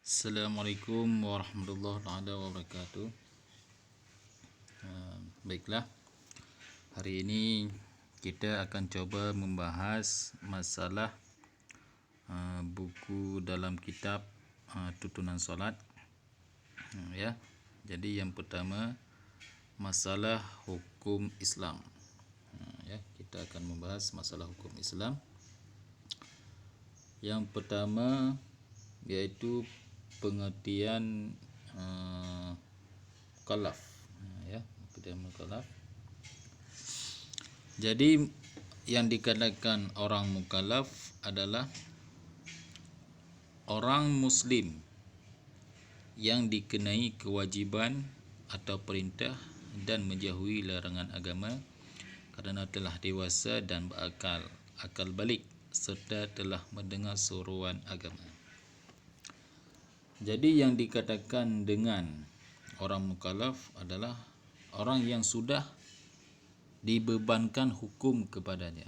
Assalamualaikum warahmatullahi wabarakatuh. Baiklah, hari ini kita akan coba membahas masalah buku dalam kitab Tuntunan Solat. Ya, jadi yang pertama masalah hukum Islam. Ya, kita akan membahas masalah hukum Islam. Yang pertama yaitu pengertian mukallaf, ya, pengertian mukallaf. Jadi yang dikatakan orang mukallaf adalah orang muslim yang dikenai kewajiban atau perintah dan menjauhi larangan agama kerana telah dewasa dan akal balik serta telah mendengar seruan agama. Jadi yang dikatakan dengan orang mukallaf adalah orang yang sudah dibebankan hukum kepadanya,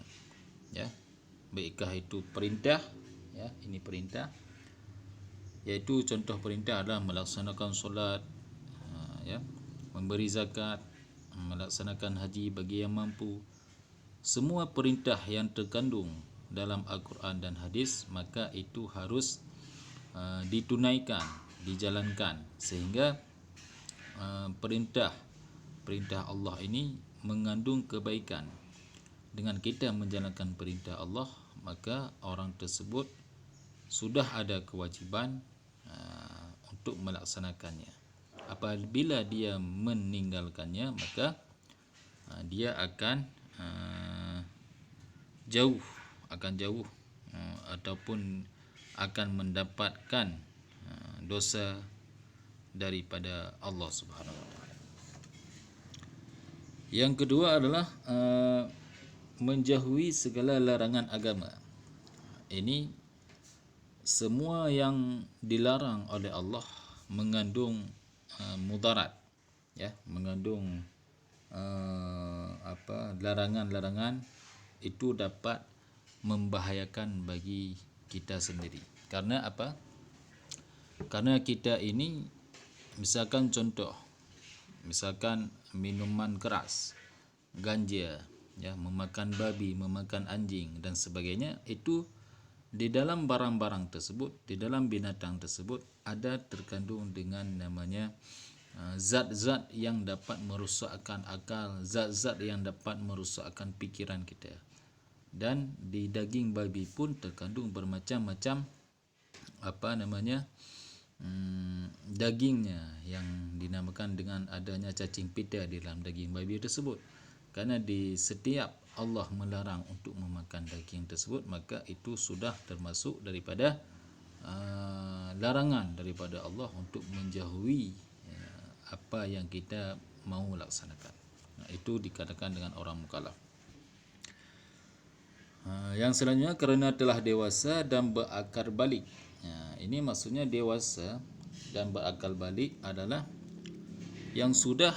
ya, baikkah itu perintah, ya, ini perintah, iaitu contoh perintah adalah melaksanakan solat, ya, memberi zakat, melaksanakan haji bagi yang mampu. Semua perintah yang terkandung dalam Al-Quran dan hadis, maka itu harus ditunaikan, dijalankan, sehingga perintah Allah ini mengandung kebaikan. Dengan kita menjalankan perintah Allah, maka orang tersebut sudah ada kewajiban untuk melaksanakannya. Apabila dia meninggalkannya, maka dia akan jauh ataupun akan mendapatkan dosa daripada Allah Subhanahu wa taala. Yang kedua adalah menjauhi segala larangan agama. Ini semua yang dilarang oleh Allah mengandung mudarat, ya, mengandung larangan-larangan itu dapat membahayakan bagi kita sendiri. Karena apa? Karena kita ini, misalkan minuman keras, ganja, ya, memakan babi, memakan anjing dan sebagainya, itu di dalam barang-barang tersebut, di dalam binatang tersebut ada terkandung dengan namanya zat-zat yang dapat merosakkan akal, zat-zat yang dapat merosakkan pikiran kita. Dan di daging babi pun terkandung bermacam-macam dagingnya yang dinamakan dengan adanya cacing pita di dalam daging babi tersebut. Karena di setiap Allah melarang untuk memakan daging tersebut, maka itu sudah termasuk daripada larangan daripada Allah untuk menjauhi apa yang kita mau laksanakan. Itu dikatakan dengan orang mukallaf. Yang selanjutnya kerana telah dewasa dan berakal balik. Ini maksudnya dewasa dan berakal balik adalah yang sudah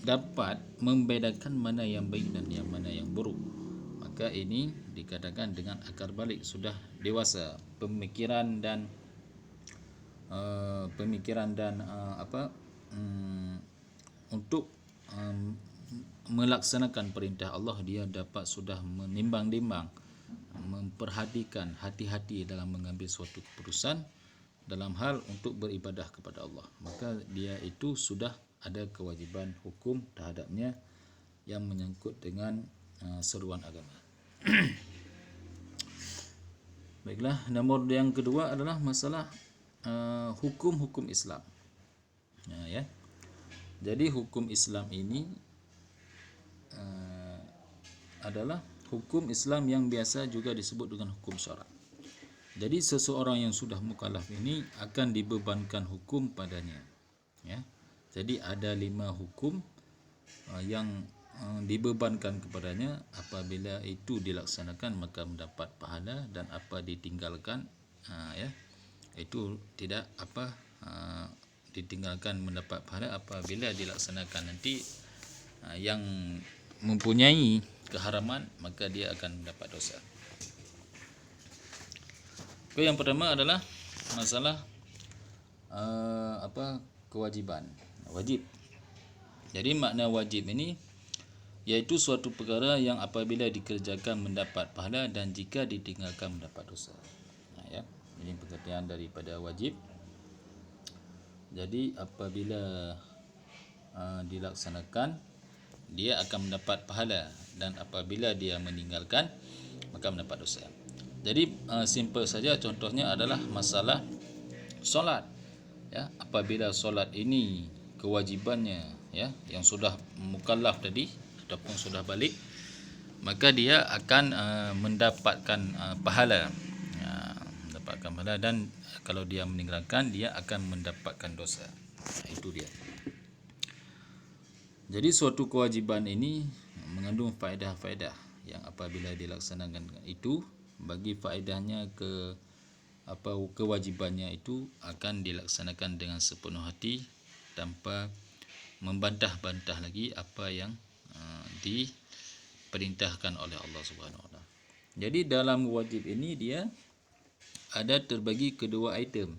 dapat membedakan mana yang baik dan yang mana yang buruk. Maka ini dikatakan dengan akal balik, sudah dewasa, pemikiran dan untuk melaksanakan perintah Allah, dia dapat sudah menimbang-nimbang, memperhatikan, hati-hati dalam mengambil suatu keputusan dalam hal untuk beribadah kepada Allah. Maka dia itu sudah ada kewajiban hukum terhadapnya yang menyangkut dengan seruan agama. Baiklah, nomor yang kedua adalah masalah hukum-hukum Islam. Ya. Jadi hukum Islam ini adalah hukum Islam yang biasa juga disebut dengan hukum syarak. Jadi seseorang yang sudah mukallaf ini akan dibebankan hukum padanya, ya. Jadi ada 5 hukum yang dibebankan kepadanya. Apabila itu dilaksanakan maka mendapat pahala, dan apa ditinggalkan, ya, itu tidak ditinggalkan mendapat pahala. Apabila dilaksanakan nanti yang mempunyai keharaman, maka dia akan mendapat dosa. Yang pertama adalah masalah kewajiban, wajib. Jadi makna wajib ini iaitu suatu perkara yang apabila dikerjakan mendapat pahala dan jika ditinggalkan mendapat dosa. Ya, ini pengertian daripada wajib. Jadi apabila dilaksanakan dia akan mendapat pahala dan apabila dia meninggalkan maka mendapat dosa. Jadi simple saja, contohnya adalah masalah solat. Ya, apabila solat ini kewajibannya, ya, yang sudah mukallaf tadi ataupun sudah balik, maka dia akan mendapatkan pahala. Mendapatkan pahala, dan kalau dia meninggalkan dia akan mendapatkan dosa. Itu dia. Jadi suatu kewajiban ini mengandung faedah-faedah yang apabila dilaksanakan itu, bagi faedahnya kewajibannya itu akan dilaksanakan dengan sepenuh hati tanpa membantah-bantah lagi apa yang diperintahkan oleh Allah Subhanahu Wa Taala. Jadi dalam wajib ini dia ada terbagi kedua item.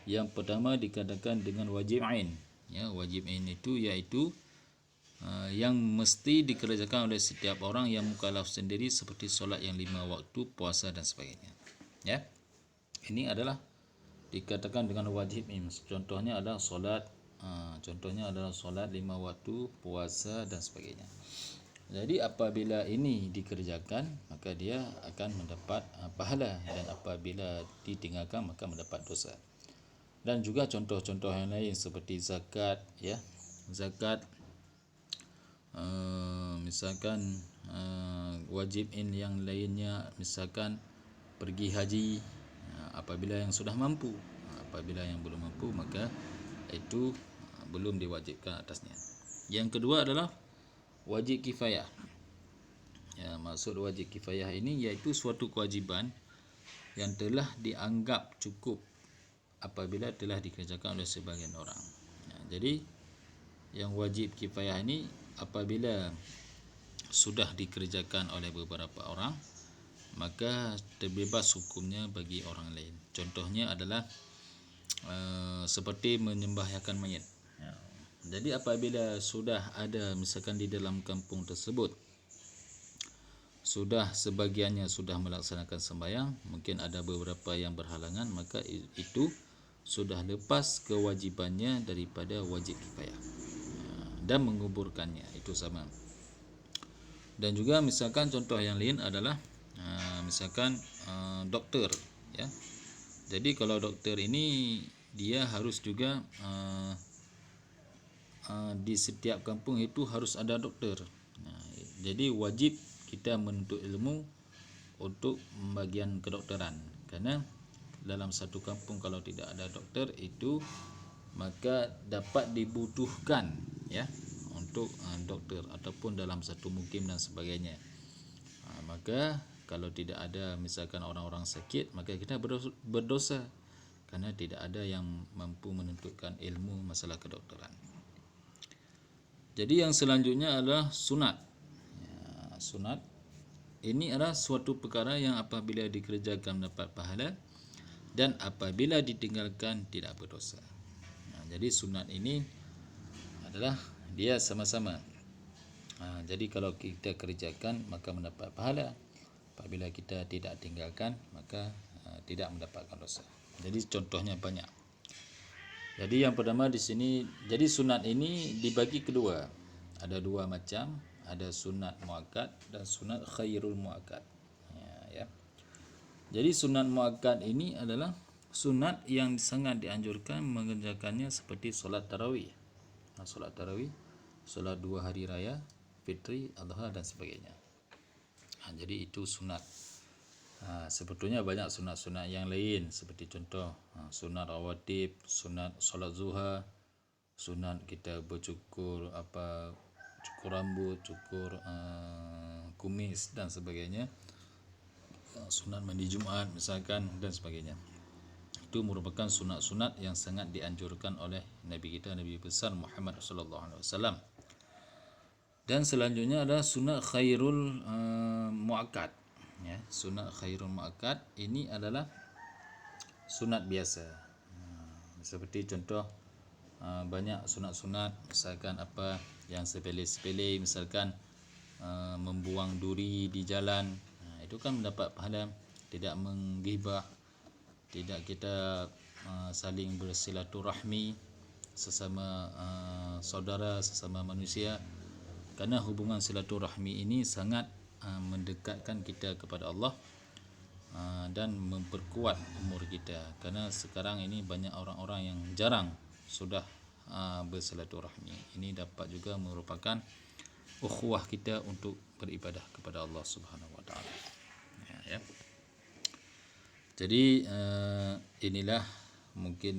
Yang pertama dikatakan dengan wajib ain. Ya, wajib ain itu iaitu yang mesti dikerjakan oleh setiap orang yang mukallaf sendiri, seperti solat yang 5 waktu, puasa dan sebagainya. Ya, ini adalah dikatakan dengan wajib ain. Contohnya adalah solat, 5 waktu, puasa dan sebagainya. Jadi apabila ini dikerjakan maka dia akan mendapat pahala, dan apabila ditinggalkan maka mendapat dosa. Dan juga contoh-contoh yang lain seperti zakat, ya, zakat, misalkan wajib in yang lainnya, misalkan pergi haji apabila yang sudah mampu. Apabila yang belum mampu maka itu belum diwajibkan atasnya. Yang kedua adalah wajib kifayah. Ya, maksud wajib kifayah ini iaitu suatu kewajiban yang telah dianggap cukup apabila telah dikerjakan oleh sebagian orang. Ya, jadi yang wajib kifayah ini apabila sudah dikerjakan oleh beberapa orang maka terbebas hukumnya bagi orang lain. Contohnya adalah seperti menyembahyakan mayat. Ya. Jadi apabila sudah ada misalkan di dalam kampung tersebut sudah sebagiannya sudah melaksanakan sembahyang, mungkin ada beberapa yang berhalangan, maka itu sudah lepas kewajibannya daripada wajib kifayah, dan menguburkannya itu sama. Dan juga misalkan contoh yang lain adalah misalkan dokter, ya. Jadi kalau dokter ini dia harus juga di setiap kampung itu harus ada dokter. Jadi wajib kita menuntut ilmu untuk bagian kedokteran, karena dalam satu kampung kalau tidak ada dokter itu maka dapat dibutuhkan, ya, untuk dokter ataupun dalam satu mukim dan sebagainya. Maka kalau tidak ada misalkan orang-orang sakit maka kita berdosa karena tidak ada yang mampu menuntutkan ilmu masalah kedokteran. Jadi yang selanjutnya adalah sunat. Ya, sunat ini adalah suatu perkara yang apabila dikerjakan mendapat pahala dan apabila ditinggalkan tidak berdosa. Jadi sunat ini adalah dia sama-sama. Jadi kalau kita kerjakan maka mendapat pahala, apabila kita tidak tinggalkan maka tidak mendapatkan dosa. Jadi contohnya banyak. Jadi yang pertama di sini, jadi sunat ini dibagi kedua. Ada dua macam, ada sunat muakkad dan sunat khairul muakkad. Ya. Jadi sunat muakkad ini adalah sunat yang sangat dianjurkan mengerjakannya seperti solat tarawih. Solat tarawih, solat 2 hari raya, fitri, adha dan sebagainya. Jadi itu sunat. Sebetulnya banyak sunat-sunat yang lain seperti contoh sunat rawatib, sunat solat zuha, sunat kita bercukur cukur rambut, cukur kumis dan sebagainya, sunat mandi Jumat misalkan dan sebagainya. Itu merupakan sunat-sunat yang sangat dianjurkan oleh Nabi kita, Nabi besar Muhammad sallallahu alaihi wasallam. Dan selanjutnya adalah sunat khairul muakkad. Ya, sunat khairul muakkad ini adalah sunat biasa. Seperti contoh banyak sunat-sunat, misalkan apa yang sepele-sepele, misalkan membuang duri di jalan, itu kan mendapat pahala. Tidak menggibah, tidak kita saling bersilaturahmi sesama saudara, sesama manusia, kerana hubungan silaturahmi ini sangat mendekatkan kita kepada Allah dan memperkuat umur kita. Kerana sekarang ini banyak orang-orang yang jarang sudah bersilaturahmi. Ini dapat juga merupakan ukhuwah kita untuk beribadah kepada Allah Subhanahu Wa Taala. Ya. Jadi inilah mungkin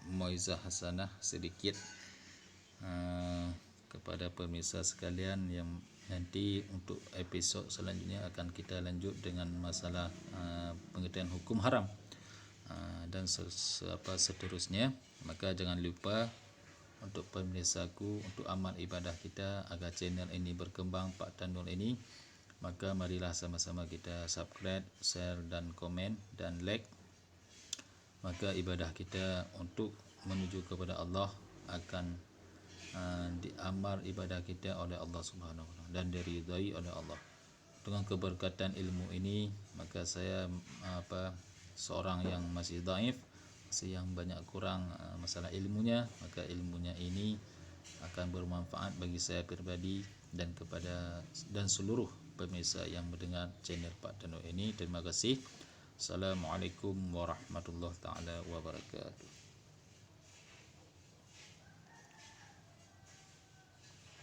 mauizah hasanah sedikit kepada pemirsa sekalian, yang nanti untuk episod selanjutnya akan kita lanjut dengan masalah pengertian hukum haram dan seterusnya. Maka jangan lupa untuk pemirsaku, untuk amal ibadah kita agar channel ini berkembang, Pak Tanul ini, maka marilah sama-sama kita subscribe, share dan komen dan like. Maka ibadah kita untuk menuju kepada Allah akan diamal ibadah kita oleh Allah Subhanahu Wa Taala dan diridai oleh Allah. Dengan keberkatan ilmu ini, maka saya seorang yang masih dhaif, masih yang banyak kurang masalah ilmunya, maka ilmunya ini akan bermanfaat bagi saya pribadi dan kepada dan seluruh pemirsa yang mendengar channel Pak Tanul ini. Terima kasih. Assalamualaikum warahmatullahi taala wabarakatuh.